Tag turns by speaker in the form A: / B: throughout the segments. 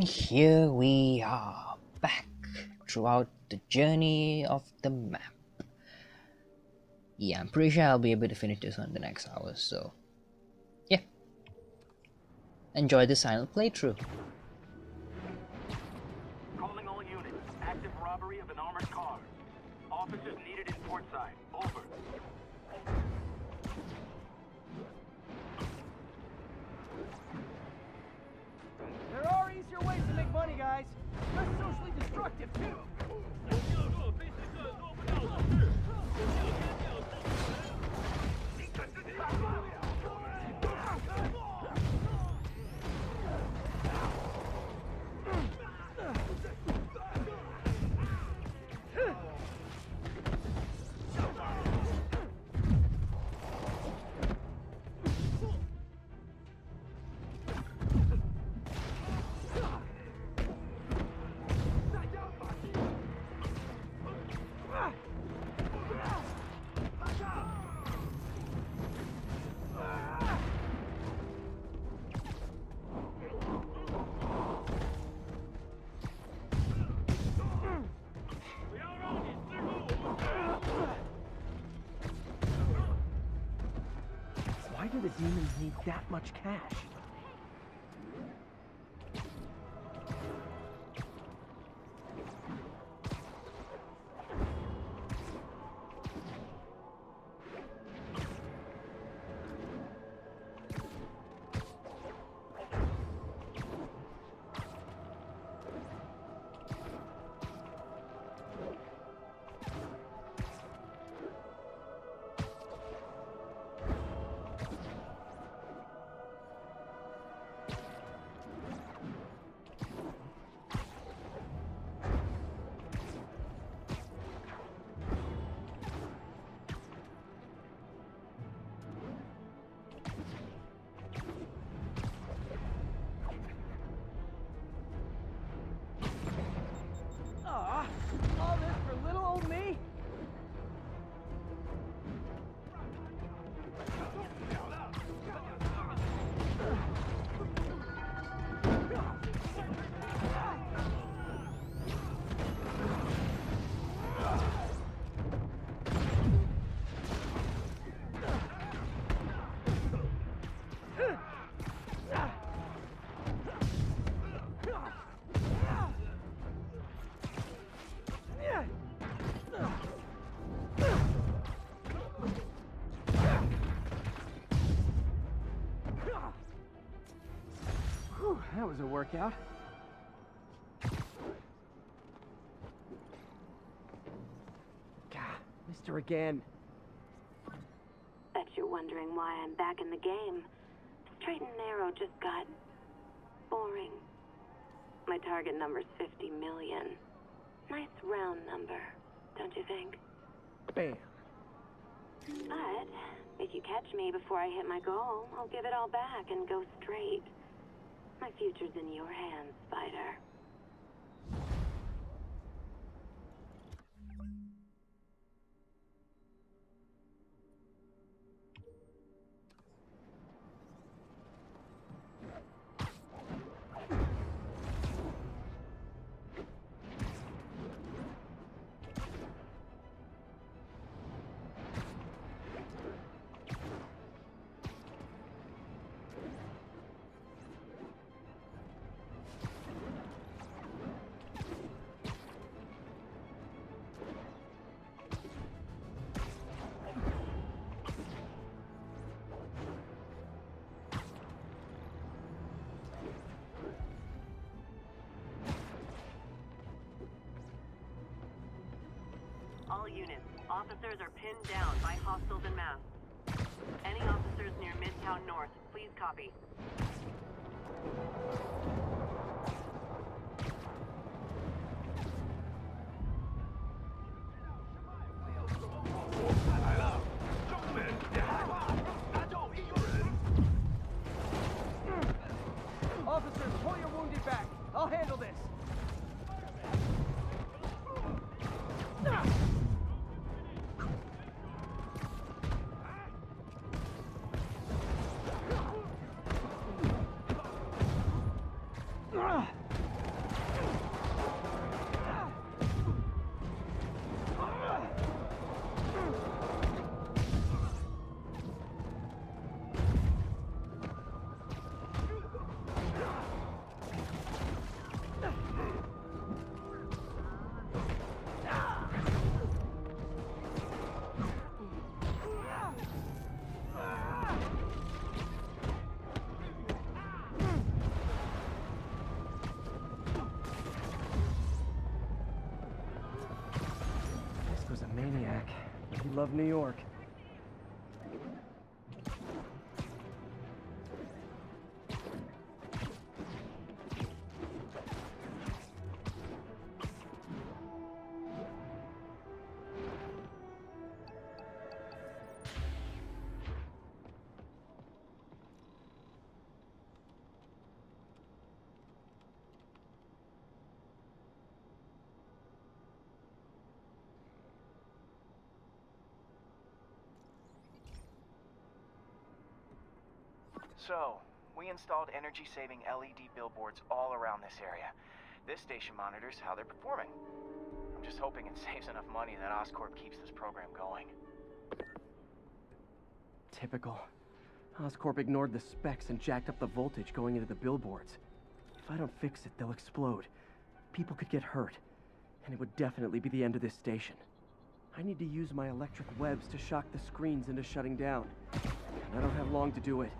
A: And here we are, back throughout the journey of the map. Yeah, I'm pretty sure I'll be able to finish this on the next hour, so yeah. Enjoy the silent playthrough.
B: Calling all units. Active robbery of an armored car. Officers needed in Portside. Over.
C: There are easier ways to make money, guys. Less socially destructive, too. Why do the demons need that much cash? All this for little old me? Whew, that was a workout. God, missed her again.
D: Bet you're wondering why I'm back in the game. Straight and narrow just got boring. My target number's 50 million. Nice round number, don't you think?
C: Bam.
D: But if you catch me before I hit my goal, I'll give it all back and go straight. My future's in your hands, Spider.
E: All units, officers are pinned down by hostiles en masse. Any officers near Midtown North, please copy.
C: Officers, pull your wounded back. I'll handle this. You love New York.
F: So, we installed energy-saving LED billboards all around this area. This station monitors how they're performing. I'm just hoping it saves enough money that Oscorp keeps this program going.
C: Typical. Oscorp ignored the specs and jacked up the voltage going into the billboards. If I don't fix it, they'll explode. People could get hurt. And it would definitely be the end of this station. I need to use my electric webs to shock the screens into shutting down. And I don't have long to do it.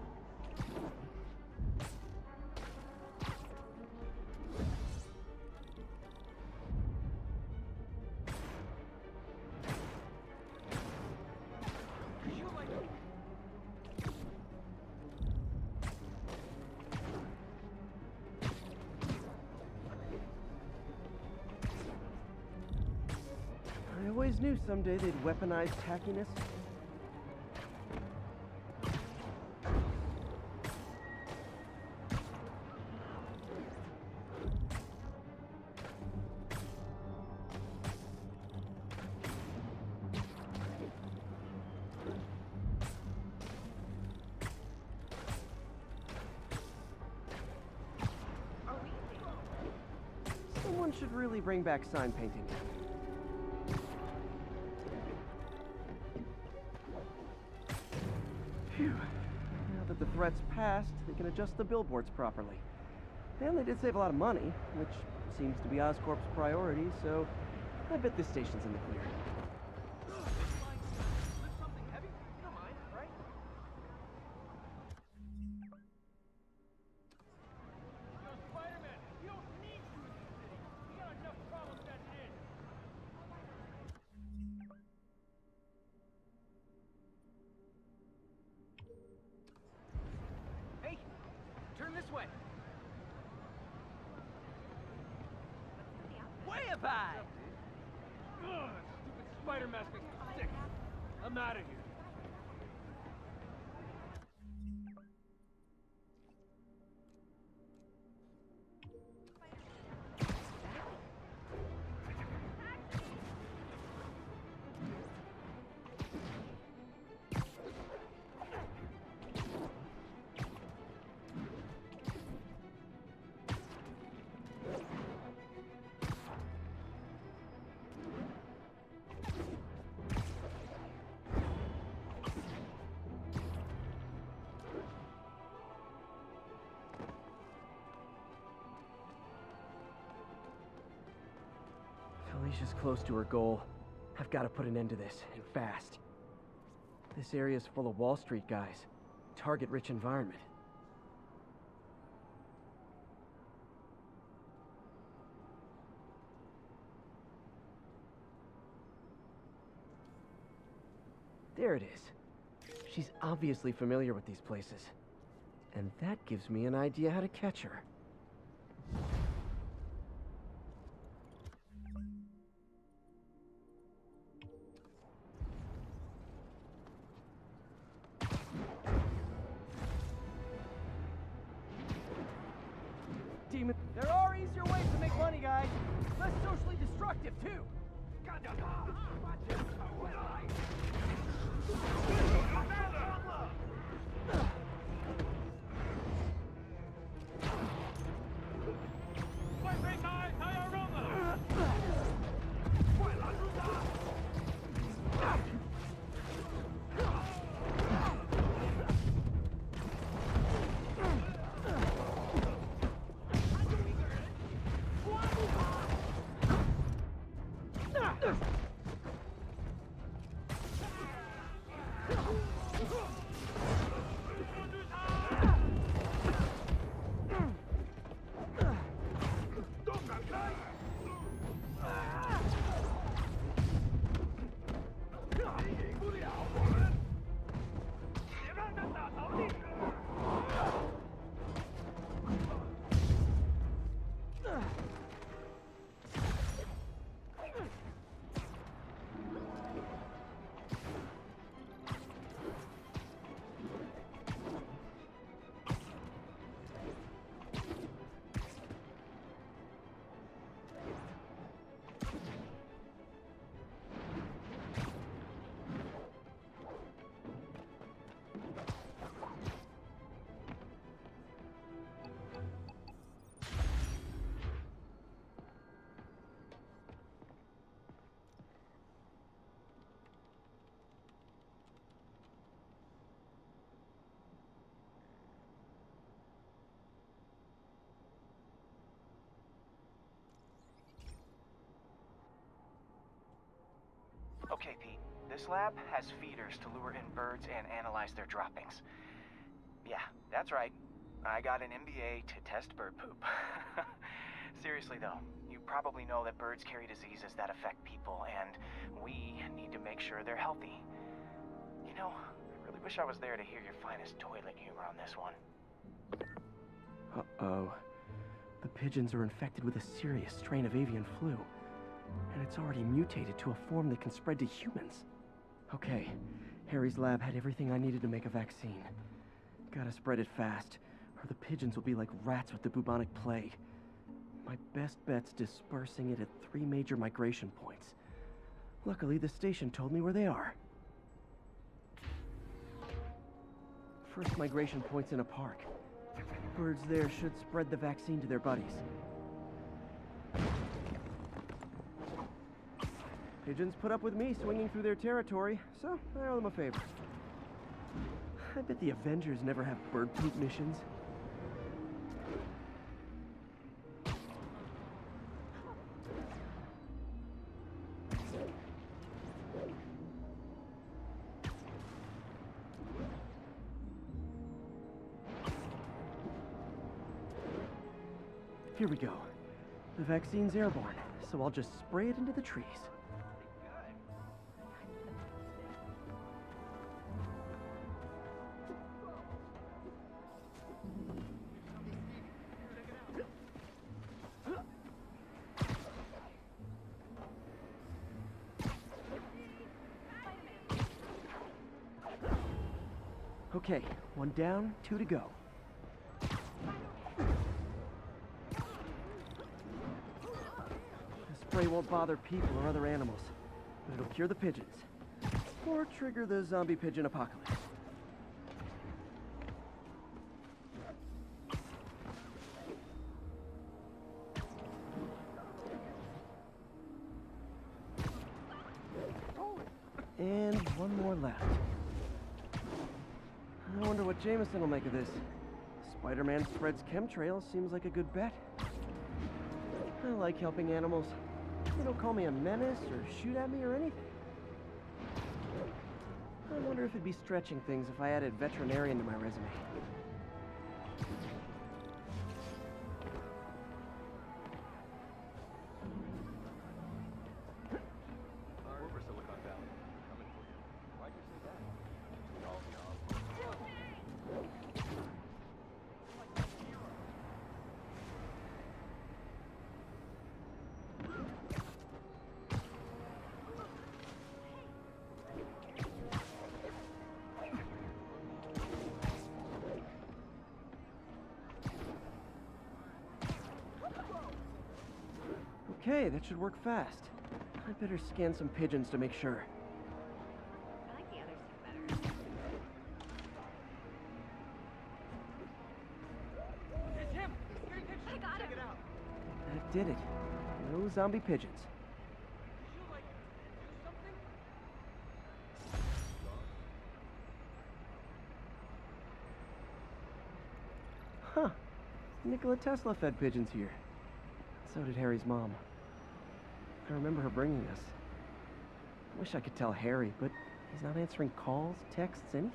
C: I always knew someday they'd weaponize tackiness. Someone should really bring back sign painting. Phew. Now that the threat's passed, they can adjust the billboards properly. And they did save a lot of money, which seems to be Oscorp's priority, so I bet this station's in the clear. Turn this way. Way up high!
G: Ugh, stupid spider mask makes me sick. I'm out of here.
C: Felicia's close to her goal. I've got to put an end to this, and fast. This area's full of Wall Street guys. Target-rich environment. There it is. She's obviously familiar with these places. And that gives me an idea how to catch her. Demon.
H: There are easier ways to make money, guys. Less socially destructive, too.
F: Okay, Pete. This lab has feeders to lure in birds and analyze their droppings. Yeah, that's right. I got an MBA to test bird poop. Seriously though, you probably know that birds carry diseases that affect people, and we need to make sure they're healthy. You know, I really wish I was there to hear your finest toilet humor on this one.
C: Uh-oh. The pigeons are infected with a serious strain of avian flu. And it's already mutated to a form that can spread to humans. Okay, Harry's lab had everything I needed to make a vaccine. Gotta spread it fast, or the pigeons will be like rats with the bubonic plague. My best bet's dispersing it at 3 major migration points. Luckily, the station told me where they are. First migration point's in a park. Birds there should spread the vaccine to their buddies. Pigeons put up with me swinging through their territory, so I owe them a favor. I bet the Avengers never have bird poop missions. Here we go. The vaccine's airborne, so I'll just spray it into the trees. Okay, 1 down, 2 to go. The spray won't bother people or other animals, but it'll cure the pigeons. Or trigger the zombie pigeon apocalypse. And 1 more left. I wonder what Jameson will make of this. Spider-Man spreads chemtrails seems like a good bet. I like helping animals. They don't call me a menace or shoot at me or anything. I wonder if it'd be stretching things if I added veterinarian to my resume. Okay, that should work fast. I'd better scan some pigeons to make sure.
E: I like the other suit better.
G: It's him!
E: I got him!
G: Check it out!
C: That did it. No zombie pigeons.
G: Did you, like, do something?
C: Huh. Nikola Tesla fed pigeons here. So did Harry's mom. I remember her bringing us. Wish I could tell Harry, but he's not answering calls, texts, anything.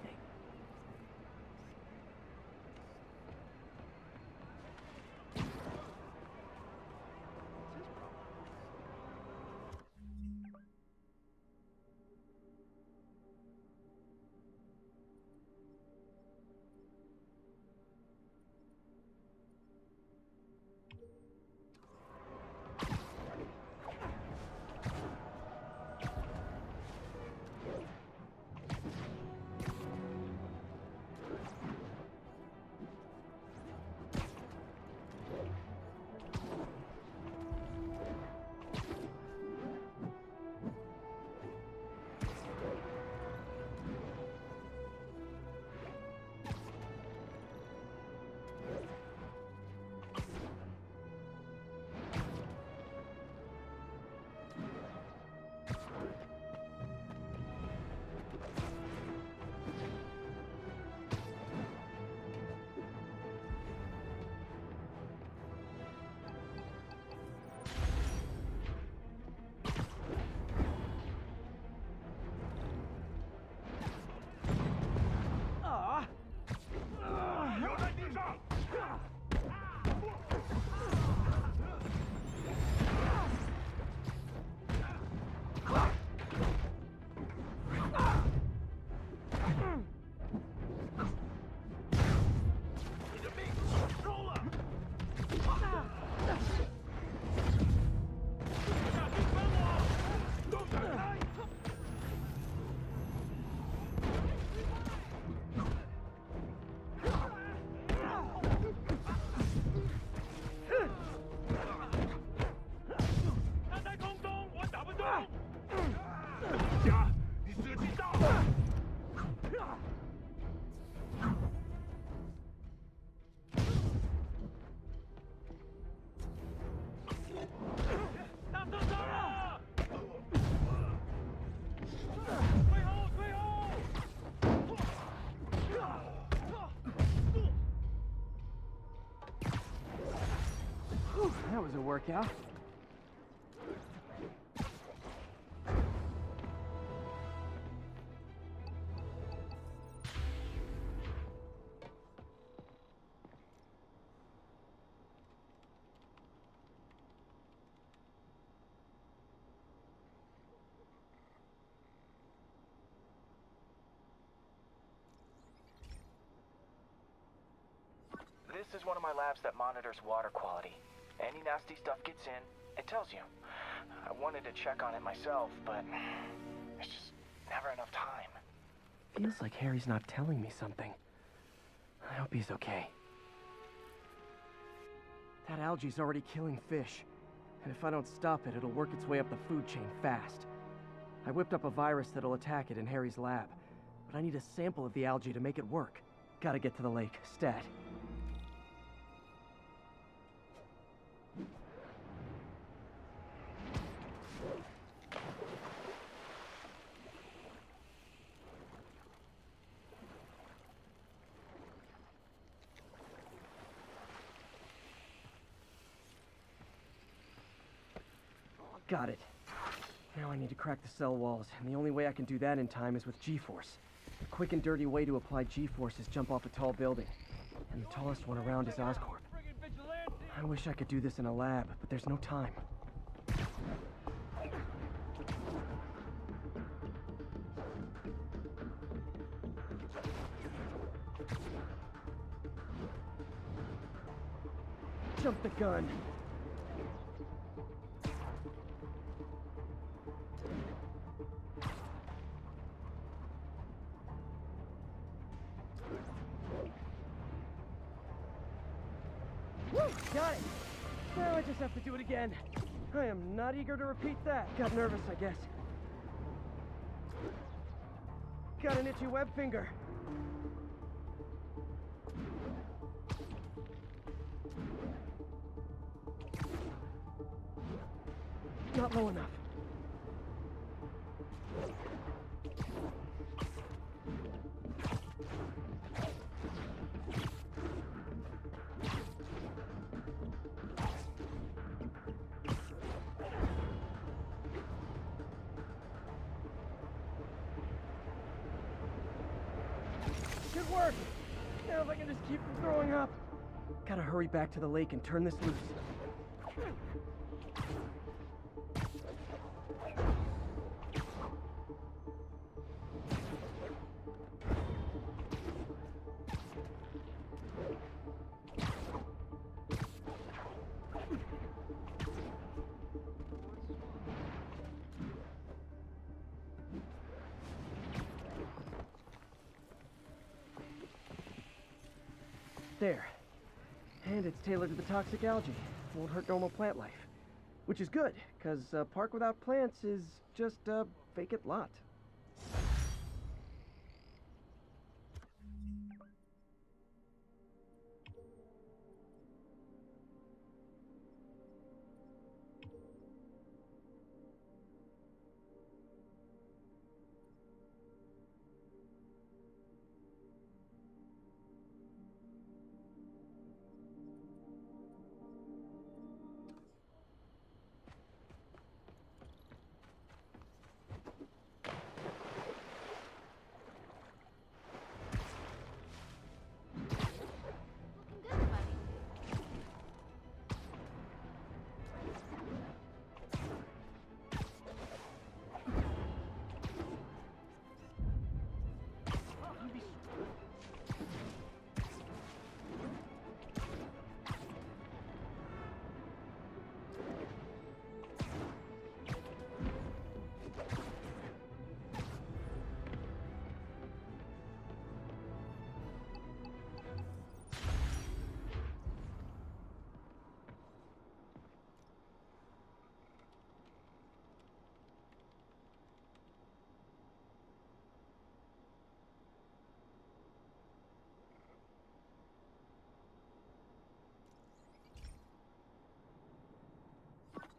C: Whew, that was a workout.
F: This is one of my labs that monitors water quality. Any nasty stuff gets in, it tells you. I wanted to check on it myself, but there's just never enough time.
C: Feels like Harry's not telling me something. I hope he's okay. That algae's already killing fish. And if I don't stop it, it'll work its way up the food chain fast. I whipped up a virus that'll attack it in Harry's lab. But I need a sample of the algae to make it work. Gotta get to the lake, stat. Got it. Now I need to crack the cell walls, and the only way I can do that in time is with G-force. The quick and dirty way to apply G-force is jump off a tall building. And the tallest one around is Oscorp. I wish I could do this in a lab, but there's no time. Jump the gun. Woo! Got it! Now I just have to do it again. I am not eager to repeat that. Got nervous, I guess. Got an itchy web finger. Not low enough. Good work! Now if I can just keep from throwing up. Gotta hurry back to the lake and turn this loose. There. And it's tailored to the toxic algae. Won't hurt normal plant life. Which is good, because a park without plants is just a vacant lot.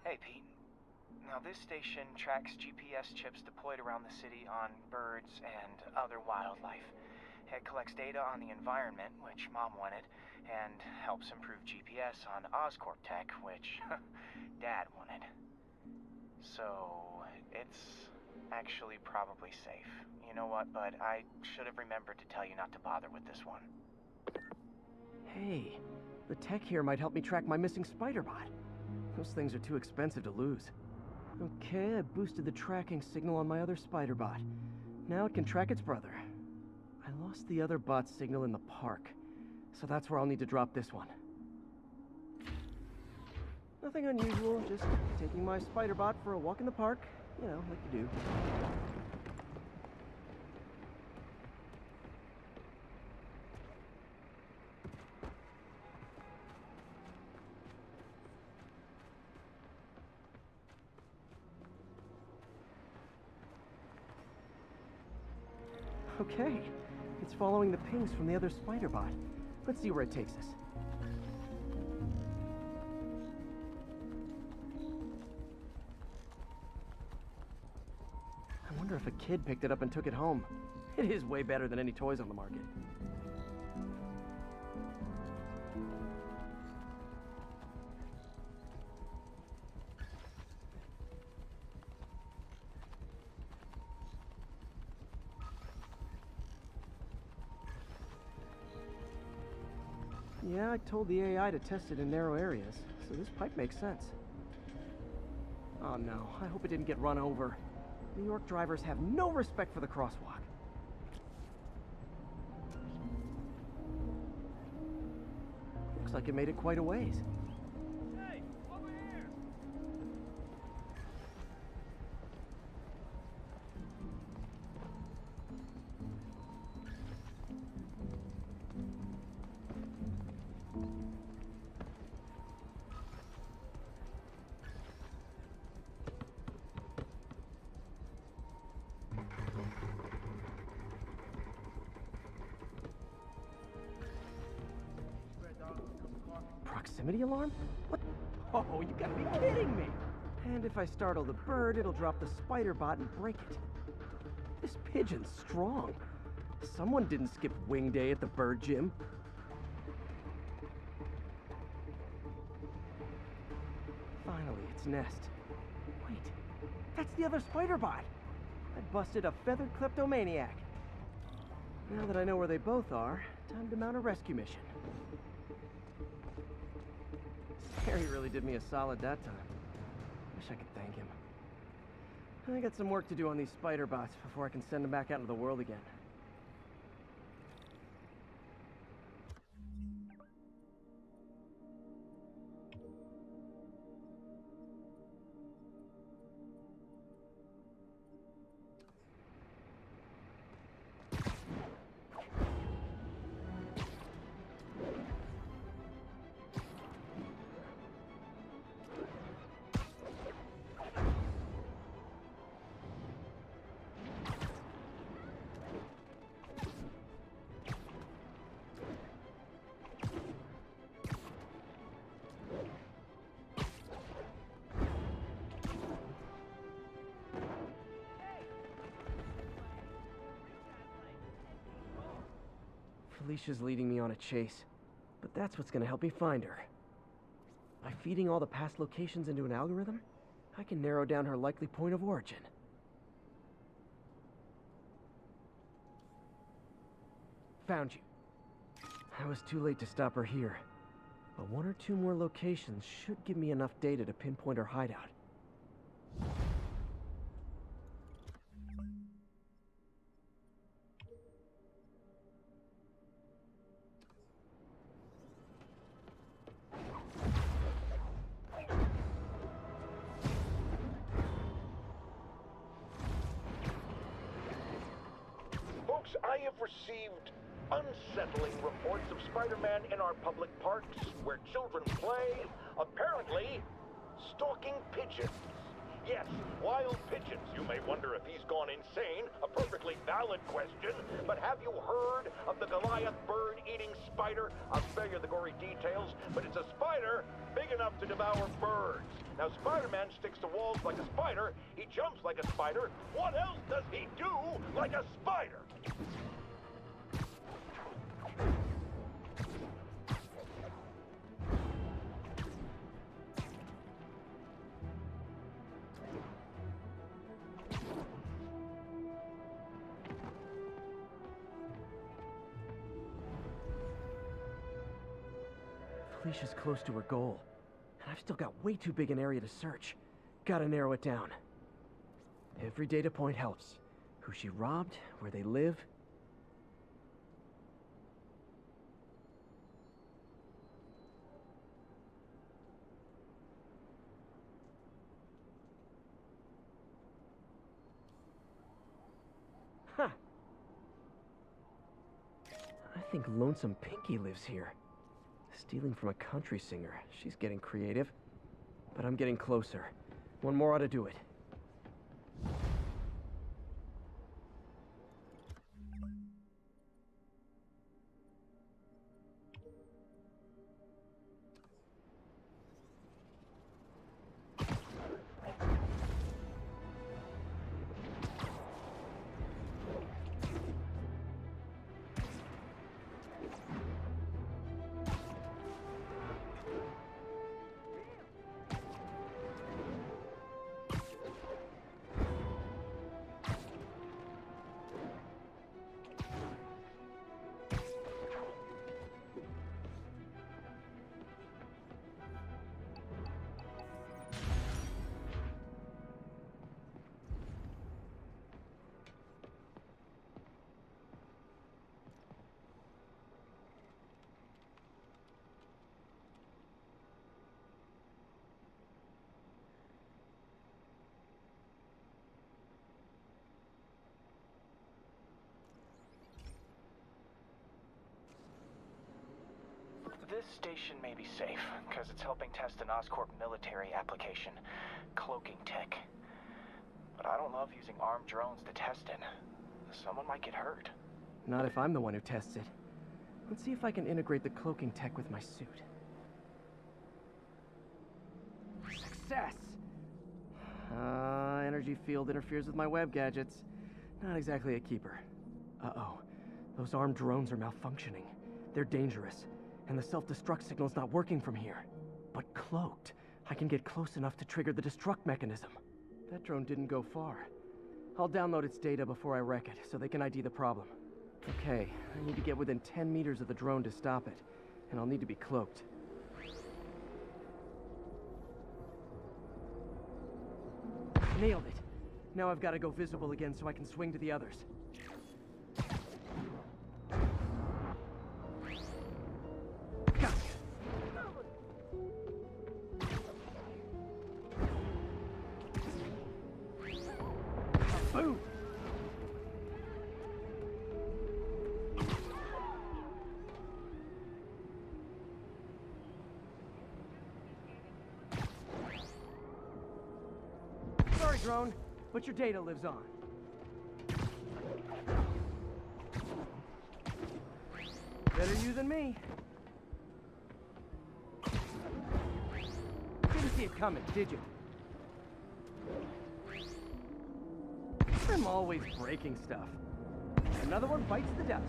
F: Hey, Pete. Now, this station tracks GPS chips deployed around the city on birds and other wildlife. It collects data on the environment, which Mom wanted, and helps improve GPS on Oscorp tech, which Dad wanted. So, it's actually probably safe. You know what, bud? I should have remembered to tell you not to bother with this one.
C: Hey, the tech here might help me track my missing spider bot. Those things are too expensive to lose. Okay, I boosted the tracking signal on my other spider bot. Now it can track its brother. I lost the other bot's signal in the park, so that's where I'll need to drop this one. Nothing unusual, just taking my spider bot for a walk in the park. You know, like you do. Okay, it's following the pings from the other spider bot. Let's see where it takes us. I wonder if a kid picked it up and took it home. It is way better than any toys on the market. Yeah, I told the AI to test it in narrow areas, so this pipe makes sense. Oh no, I hope it didn't get run over. New York drivers have no respect for the crosswalk. Looks like it made it quite a ways.
G: Hey, over here!
C: Proximity alarm? What? Oh, you gotta be kidding me! And if I startle the bird, it'll drop the spider bot and break it. This pigeon's strong. Someone didn't skip wing day at the bird gym. Finally, its nest. Wait, that's the other spider bot! I busted a feathered kleptomaniac. Now that I know where they both are, time to mount a rescue mission. Harry really did me a solid that time. Wish I could thank him. I got some work to do on these spider bots before I can send them back out into the world again. Felicia's leading me on a chase, but that's what's gonna help me find her. By feeding all the past locations into an algorithm, I can narrow down her likely point of origin. Found you. I was too late to stop her here, but one or two more locations should give me enough data to pinpoint her hideout.
I: Folks, I have received unsettling reports of Spider-Man in our public parks, where children play, apparently stalking pigeons. Yes, wild pigeons. You may wonder if he's gone insane, a perfectly valid question, but have you heard of the Goliath bird-eating spider? I'll spare you the gory details, but it's a spider big enough to devour birds. Now, Spider-Man sticks to walls like a spider, he jumps like a spider. What else does he do like a spider?
C: Felicia's close to her goal, and I've still got way too big an area to search. Gotta narrow it down. Every data point helps. Who she robbed, where they live. Huh. I think Lonesome Pinky lives here. Stealing from a country singer. She's getting creative. But I'm getting closer. One more ought to do it.
F: This station may be safe, because it's helping test an Oscorp military application, cloaking tech. But I don't love using armed drones to test it. Someone might get hurt.
C: Not if I'm the one who tests it. Let's see if I can integrate the cloaking tech with my suit. Success! Energy field interferes with my web gadgets. Not exactly a keeper. Uh-oh. Those armed drones are malfunctioning. They're dangerous. And the self-destruct signal's not working from here. But cloaked, I can get close enough to trigger the destruct mechanism. That drone didn't go far. I'll download its data before I wreck it, so they can ID the problem. Okay, I need to get within 10 meters of the drone to stop it. And I'll need to be cloaked. Nailed it! Now I've got to go visible again so I can swing to the others. Boom! Sorry, drone, but your data lives on. Better you than me. Didn't see it coming, did you? I'm always breaking stuff. Another one bites the dust.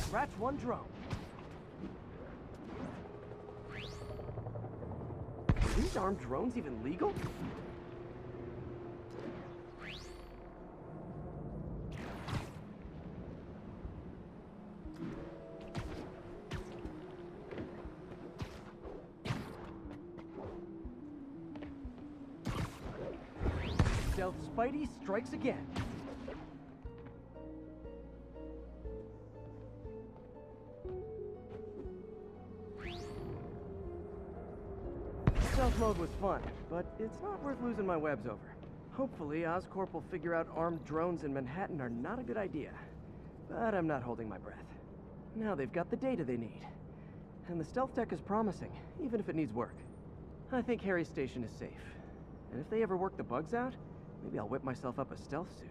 C: Scratch one drone. Are these armed drones even legal? Stealth Spidey strikes again. Stealth mode was fun, but it's not worth losing my webs over. Hopefully, Oscorp will figure out armed drones in Manhattan are not a good idea. But I'm not holding my breath. Now they've got the data they need. And the stealth tech is promising, even if it needs work. I think Harry's station is safe. And if they ever work the bugs out, maybe I'll whip myself up a stealth suit.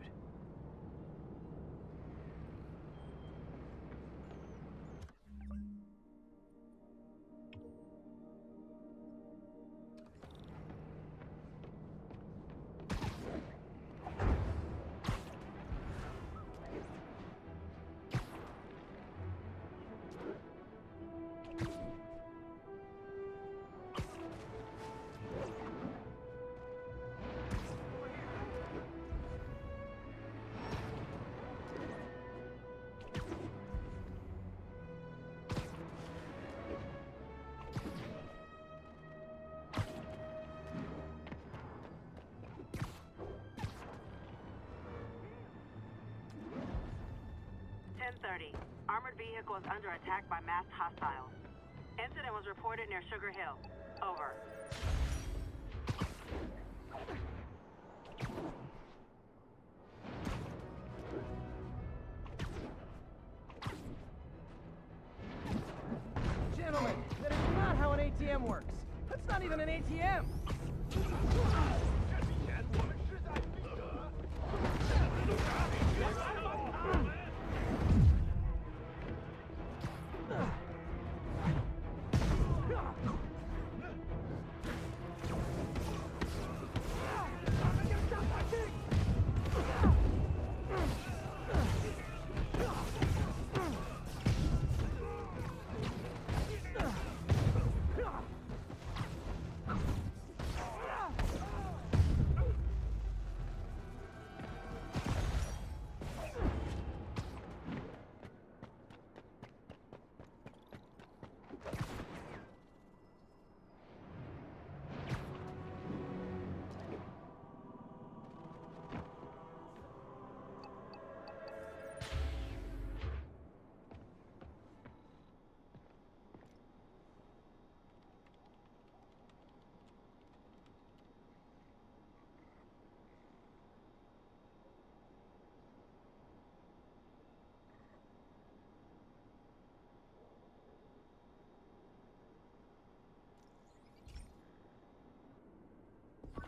E: 10:30. Armored vehicle is under attack by masked hostiles. Incident was reported near Sugar Hill. Over.
H: Gentlemen, that is not how an ATM works. That's not even an ATM.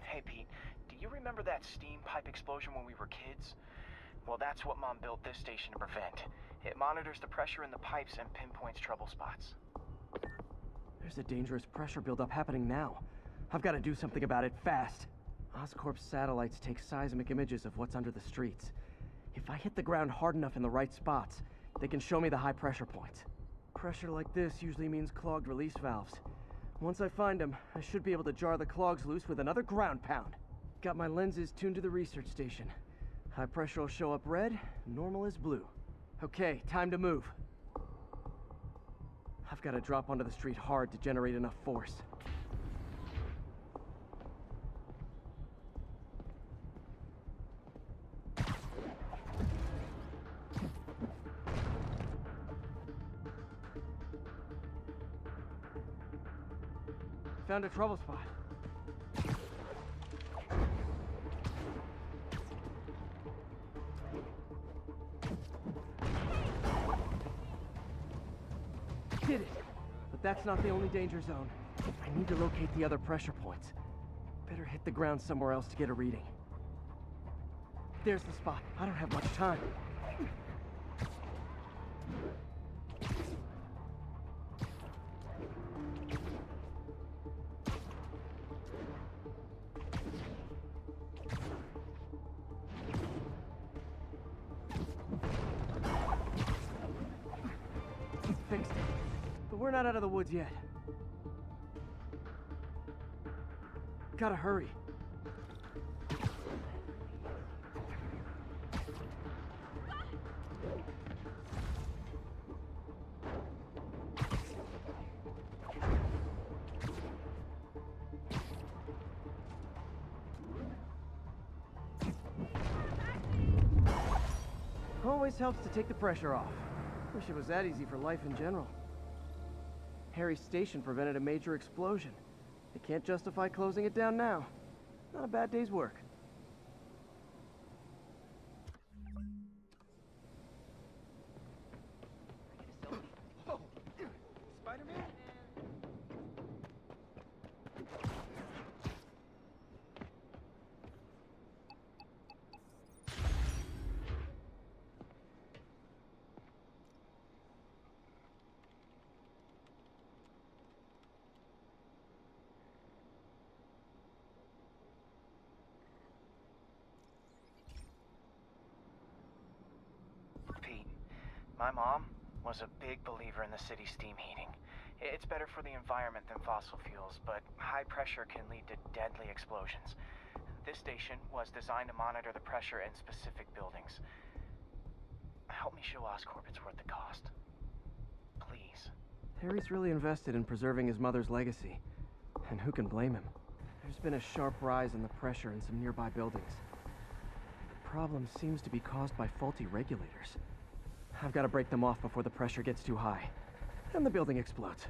F: Hey, Pete, do you remember that steam pipe explosion when we were kids? Well, that's what Mom built this station to prevent. It monitors the pressure in the pipes and pinpoints trouble spots.
C: There's a dangerous pressure buildup happening now. I've got to do something about it fast. Oscorp's satellites take seismic images of what's under the streets. If I hit the ground hard enough in the right spots, they can show me the high pressure points. Pressure like this usually means clogged release valves. Once I find them, I should be able to jar the clogs loose with another ground pound. Got my lenses tuned to the research station. High pressure will show up red, normal is blue. Okay, time to move. I've got to drop onto the street hard to generate enough force. Found a trouble spot. Did it! But that's not the only danger zone. I need to locate the other pressure points. Better hit the ground somewhere else to get a reading. There's the spot. I don't have much time. Fixed it. But we're not out of the woods yet. Gotta hurry. Always helps to take the pressure off. Wish it was that easy for life in general. Harry's station prevented a major explosion. They can't justify closing it down now. Not a bad day's work.
G: Whoa! Spider-Man?
F: Pete, my mom was a big believer in the city's steam heating. It's better for the environment than fossil fuels, but high pressure can lead to deadly explosions. This station was designed to monitor the pressure in specific buildings. Help me show Oscorp it's worth the cost. Please.
C: Harry's really invested in preserving his mother's legacy. And who can blame him? There's been a sharp rise in the pressure in some nearby buildings. The problem seems to be caused by faulty regulators. I've got to break them off before the pressure gets too high. And the building explodes.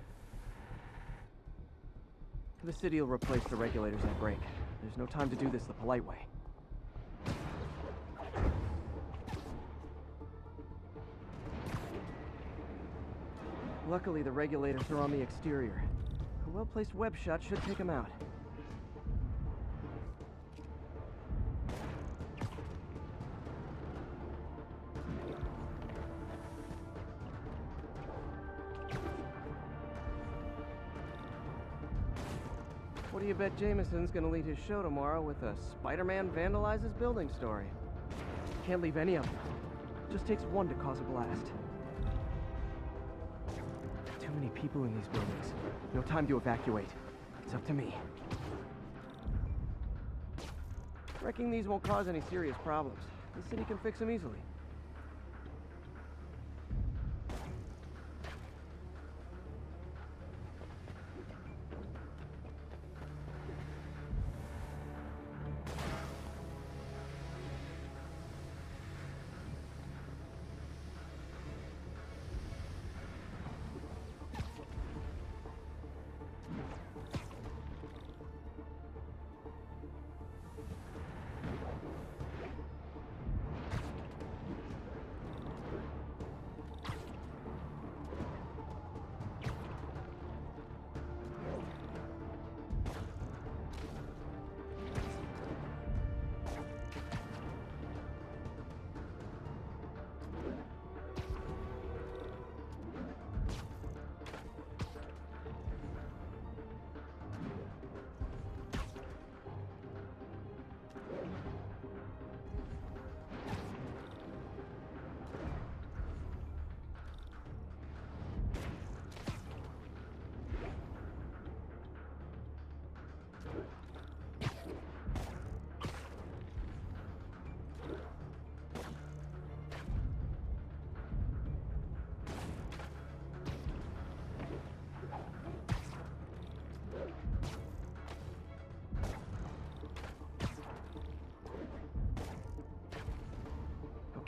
C: The city will replace the regulators I break. There's no time to do this the polite way. Luckily, the regulators are on the exterior. A well-placed web shot should take them out. What do you bet Jameson's gonna lead his show tomorrow with a Spider-Man vandalizes building story? Can't leave any of them. Just takes one to cause a blast. Too many people in these buildings. No time to evacuate. It's up to me. Wrecking these won't cause any serious problems. The city can fix them easily.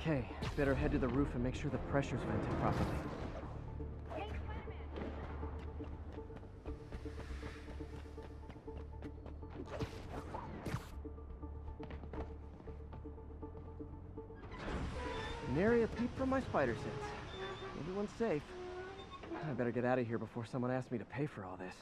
C: Okay, better head to the roof and make sure the pressure's vented properly. Nary a peep from my spider sense. Everyone's safe. I better get out of here before someone asks me to pay for all this.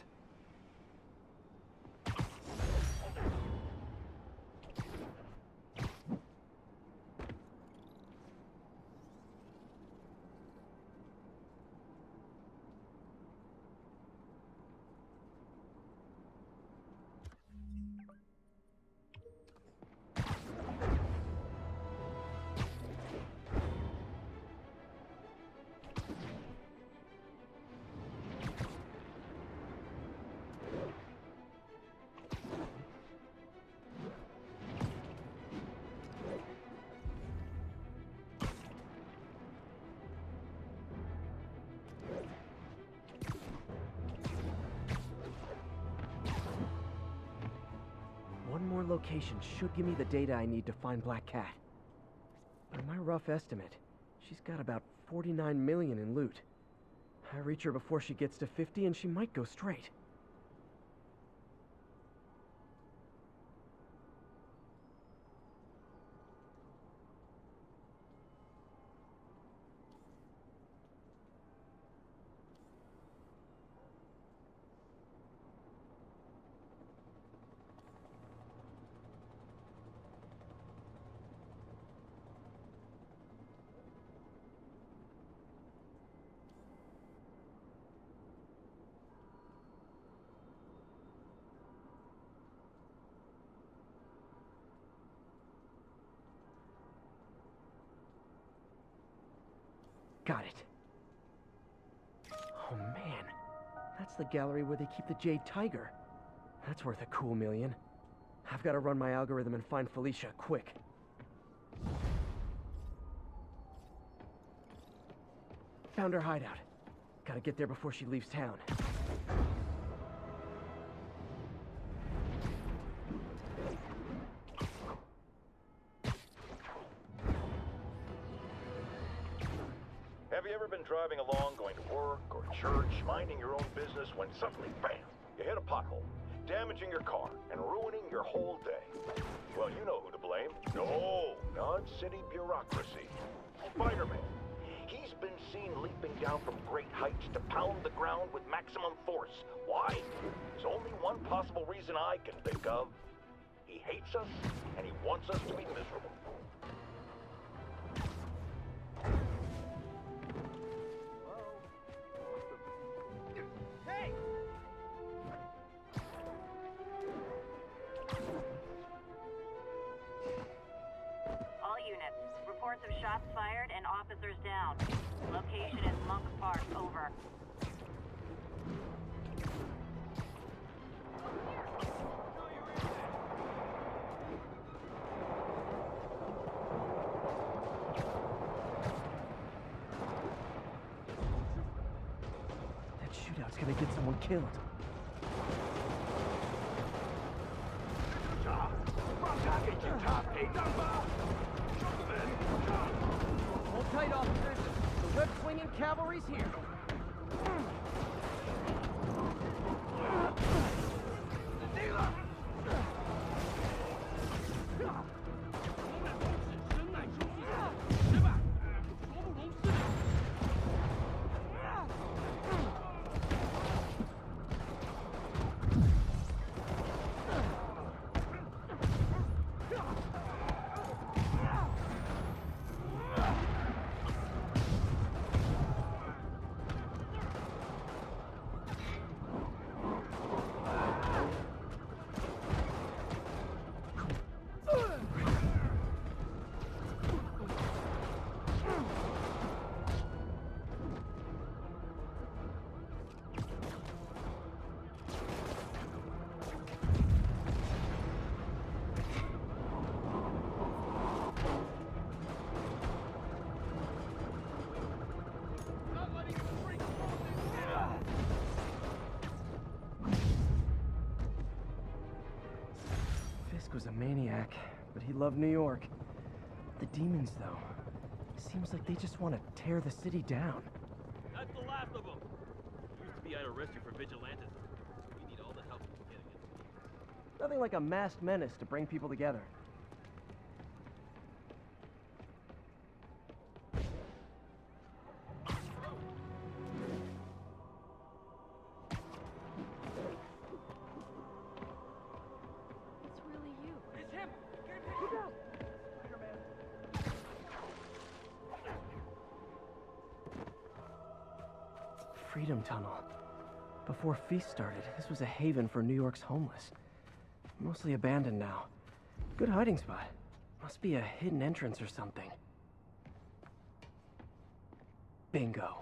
C: One more location should give me the data I need to find Black Cat. By my rough estimate, she's got about 49 million in loot. I reach her before she gets to 50 and she might go straight. Got it. Oh man, that's the gallery where they keep the Jade Tiger. That's worth a cool million. I've got to run my algorithm and find Felicia, quick. Found her hideout. Gotta get there before she leaves town.
I: driving along, going to work or church, minding your own business, when suddenly, bam, you hit a pothole, damaging your car and ruining your whole day. Well, you know who to blame. No, not city bureaucracy. Spider-Man. He's been seen leaping down from great heights to pound the ground with maximum force. Why? There's only one possible reason I can think of. He hates us, and he wants us to be miserable.
H: Hey!
E: All units, reports of shots fired and officers down. Location is Monk Park, over.
C: That shootout's gonna get someone killed.
H: Hold tight, officers. The web-swinging cavalry's here.
C: Fisk was a maniac, but he loved New York. The demons, though, seems like they just want to tear the city down.
G: That's the last of them. Used to be I'd arrest you for vigilantism. We need all the help we can get against the demons.
C: Nothing like a masked menace to bring people together.
E: It's really you.
G: It's him! Get him! Look out!
C: Freedom Tunnel. Before Feast started, this was a haven for New York's homeless. Mostly abandoned now. Good hiding spot. Must be a hidden entrance or something. Bingo.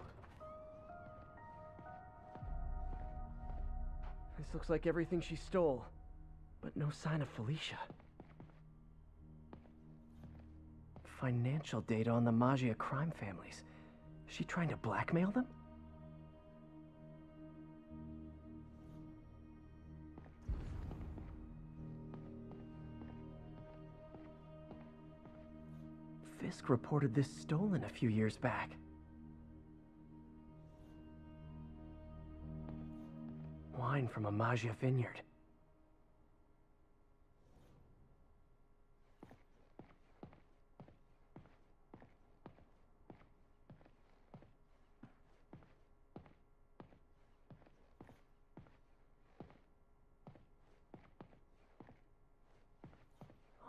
C: This looks like everything she stole, but no sign of Felicia. Financial data on the Maggia crime families. Is she trying to blackmail them? Fisk reported this stolen a few years back. Wine from a Maggia vineyard.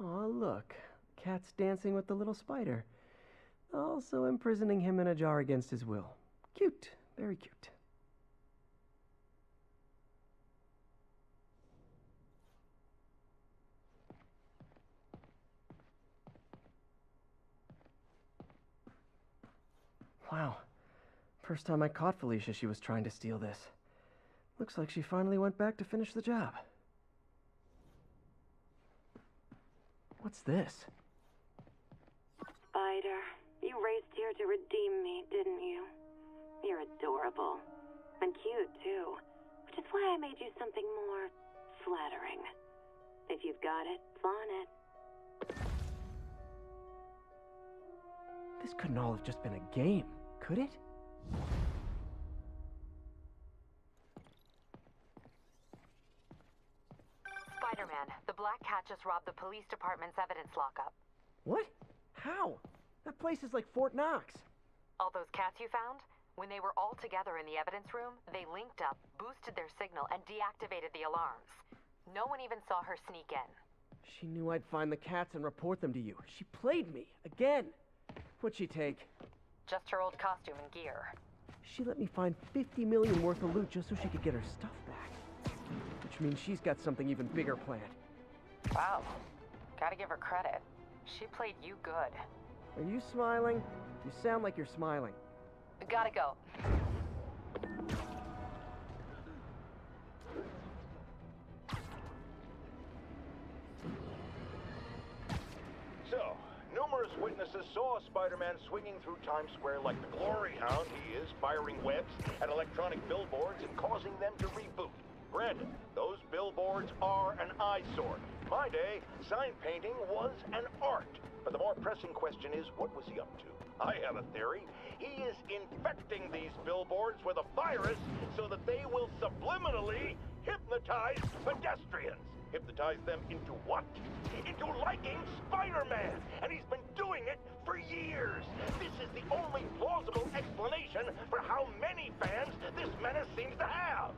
C: Aw, look. Cat's dancing with the little spider. Also imprisoning him in a jar against his will. Cute. Very cute. Wow. First time I caught Felicia, she was trying to steal this. Looks like she finally went back to finish the job. What's this?
D: Spider, you raced here to redeem me, didn't you? You're adorable. And cute, too. Which is why I made you something more flattering. If you've got it, flaunt it.
C: This couldn't all have just been a game, could it?
E: Spider-Man, the Black Cat just robbed the police department's evidence lockup.
C: What? How? That place is like Fort Knox.
E: All those cats you found? When they were all together in the evidence room, they linked up, boosted their signal, and deactivated the alarms. No one even saw her sneak in.
C: She knew I'd find the cats and report them to you. She played me, again. What'd she take?
E: Just her old costume and gear.
C: She let me find 50 million worth of loot just so she could get her stuff back. Which means she's got something even bigger planned.
E: Wow. Gotta give her credit. She played you good.
C: Are you smiling? You sound like you're smiling.
E: Gotta go.
I: So, numerous witnesses saw Spider-Man swinging through Times Square like the glory hound he is, firing webs at electronic billboards and causing them to reboot. Granted, those billboards are an eyesore. In my day, sign painting was an art. But the more pressing question is, what was he up to? I have a theory. He is infecting these billboards with a virus so that they will subliminally hypnotize pedestrians. Hypnotize them into what? Into liking Spider-Man! And he's been doing it for years! This is the only plausible explanation for how many fans this menace seems to have!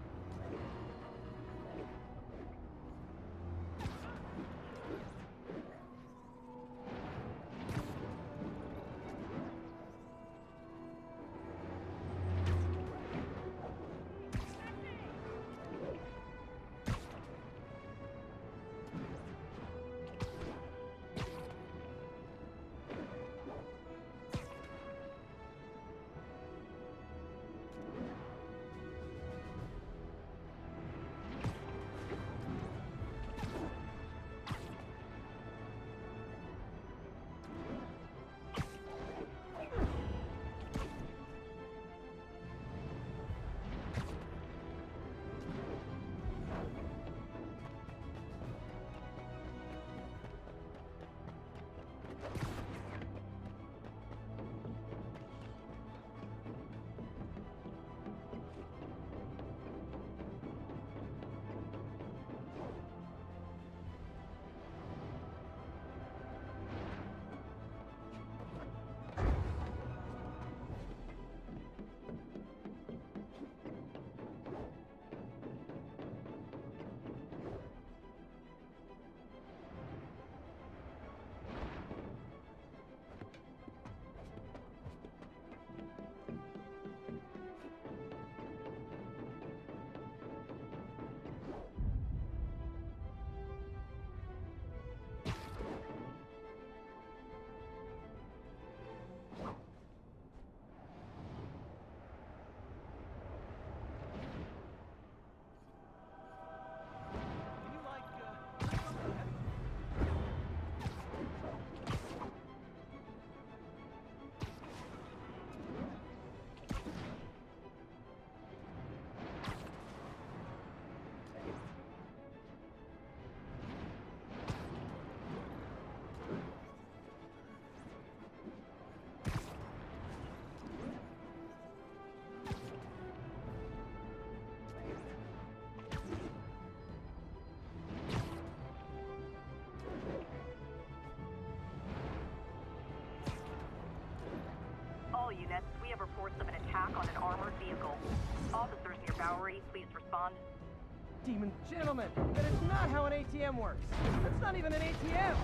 E: All units, we have reports of an attack on an armored vehicle. Officers near Bowery, please respond.
H: Demon gentlemen, that is not how an ATM works. That's not even an ATM.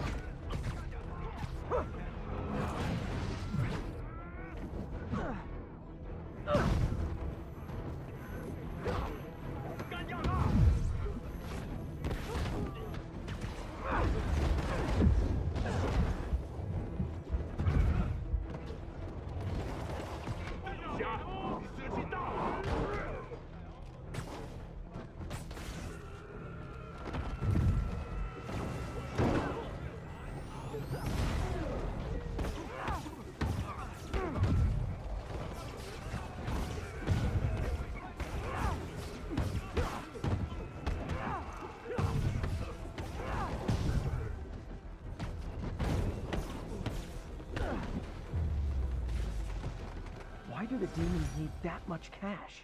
C: do the demons need that much cash?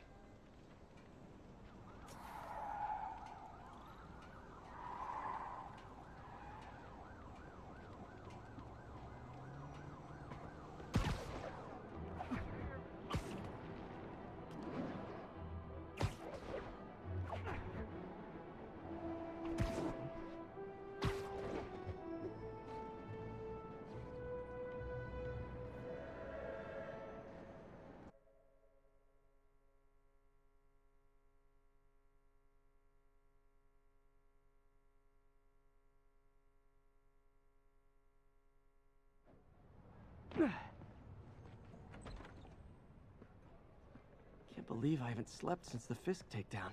C: Can't believe I haven't slept since the Fisk takedown.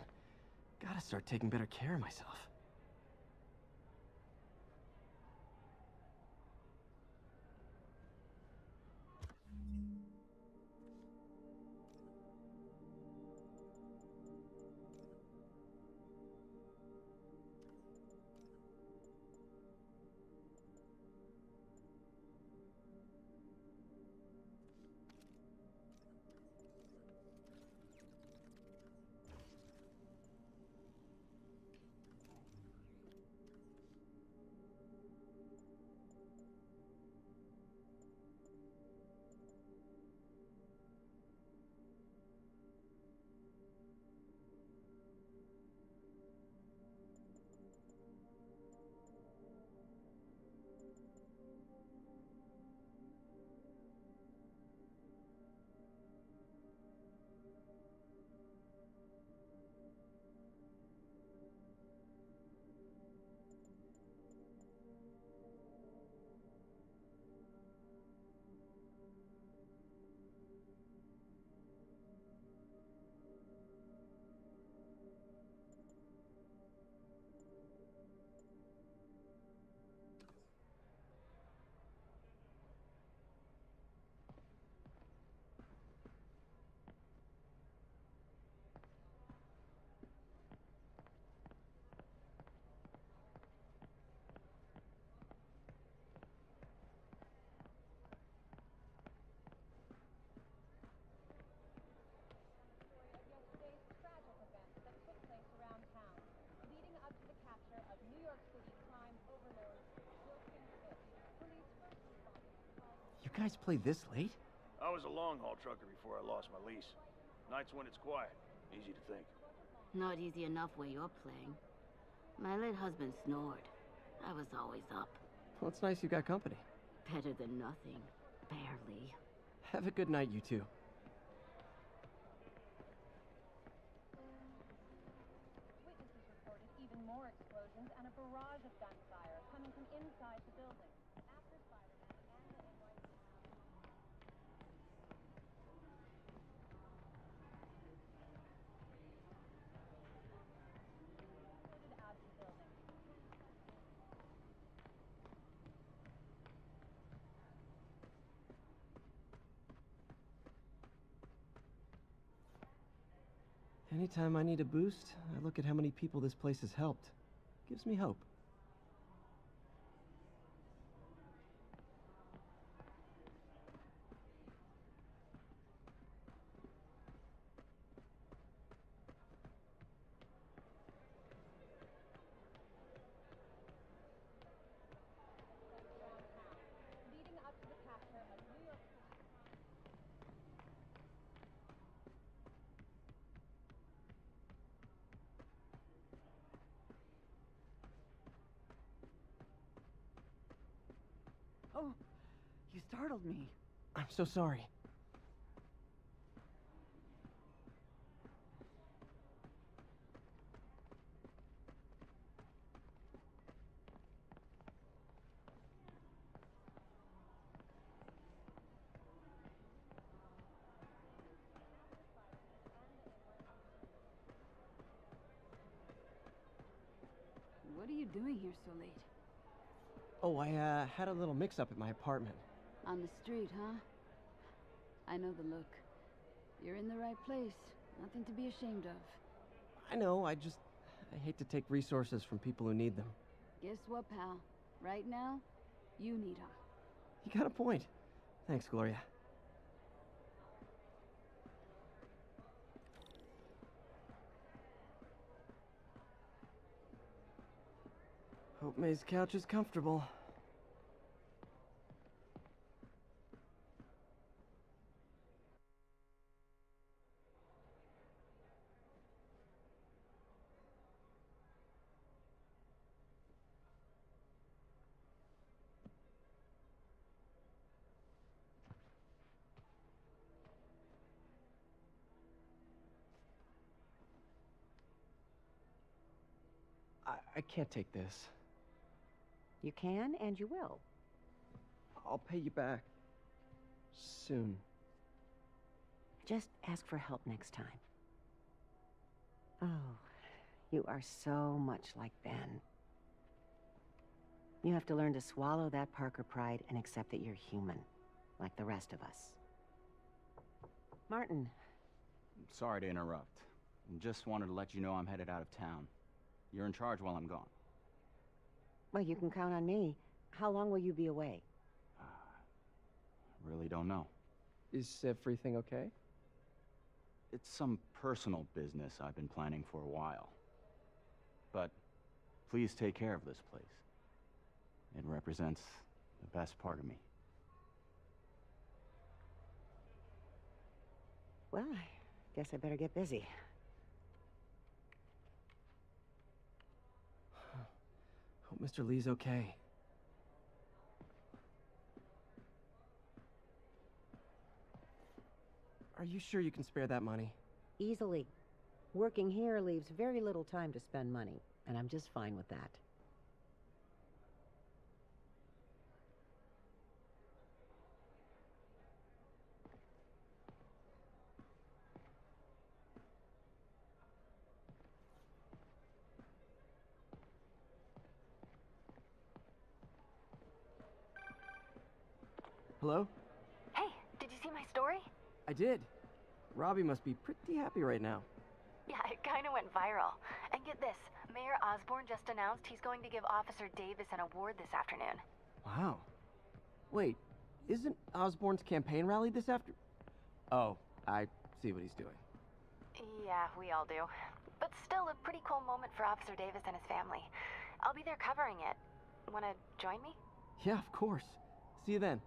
C: Gotta start taking better care of myself. You guys play this late?
J: I was a long-haul trucker before I lost my lease. Nights when it's quiet. Easy to think.
K: Not easy enough where you're playing. My late husband snored. I was always up.
C: Well, it's nice you got company.
K: Better than nothing. Barely.
C: Have a good night, you two.
L: Witnesses reported even more explosions and a barrage of gunfire coming from inside the building. After Spider-Man and the NYC out of the building.
C: Anytime I need a boost, I look at how many people this place has helped. Gives me hope.
L: Leading up to the capture of New York City.
M: Oh, you startled me.
C: I'm so sorry.
M: What are you doing here so late?
C: Oh, I had a little mix-up at my apartment.
M: On the street, huh? I know the look. You're in the right place. Nothing to be ashamed of.
C: I know, I hate to take resources from people who need them.
M: Guess what, pal? Right now, you need them.
C: You got a point. Thanks, Gloria. Hope May's couch is comfortable. I can't take this.
N: You can, and you will.
C: I'll pay you back. Soon.
N: Just ask for help next time. Oh, you are so much like Ben. You have to learn to swallow that Parker pride and accept that you're human, like the rest of us. Martin.
O: Sorry to interrupt. Just wanted to let you know I'm headed out of town. You're in charge while I'm gone.
N: Well, you can count on me. How long will you be away?
O: Really don't know.
C: Is everything okay?
O: It's some personal business I've been planning for a while. But please take care of this place. It represents the best part of me.
N: Well, I guess I better get busy.
C: Hope Mr. Lee's okay. Are you sure you can spare that money?
N: Easily. Working here leaves very little time to spend money, and I'm just fine with that.
C: Hello?
E: Hey, did you see my story?
C: I did. Robbie must be pretty happy right now.
E: Yeah, it kind of went viral. And get this, Mayor Osborne just announced he's going to give Officer Davis an award this afternoon.
C: Wow. Wait, isn't Osborne's campaign rally this after... Oh, I see what he's doing.
E: Yeah, we all do. But still a pretty cool moment for Officer Davis and his family. I'll be there covering it. Wanna join me?
C: Yeah, of course. See you then.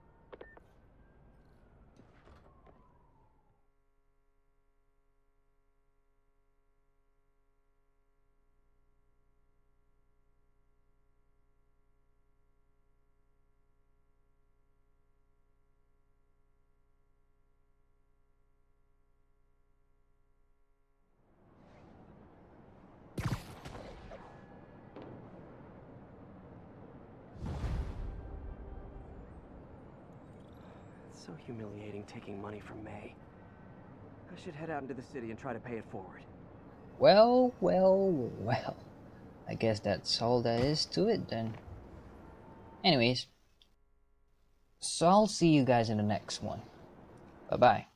C: It's so humiliating taking money from May. I should head out into the city and try to pay it forward.
A: Well, well, well. I guess that's all there is to it then. Anyways, so I'll see you guys in the next one. Bye-bye.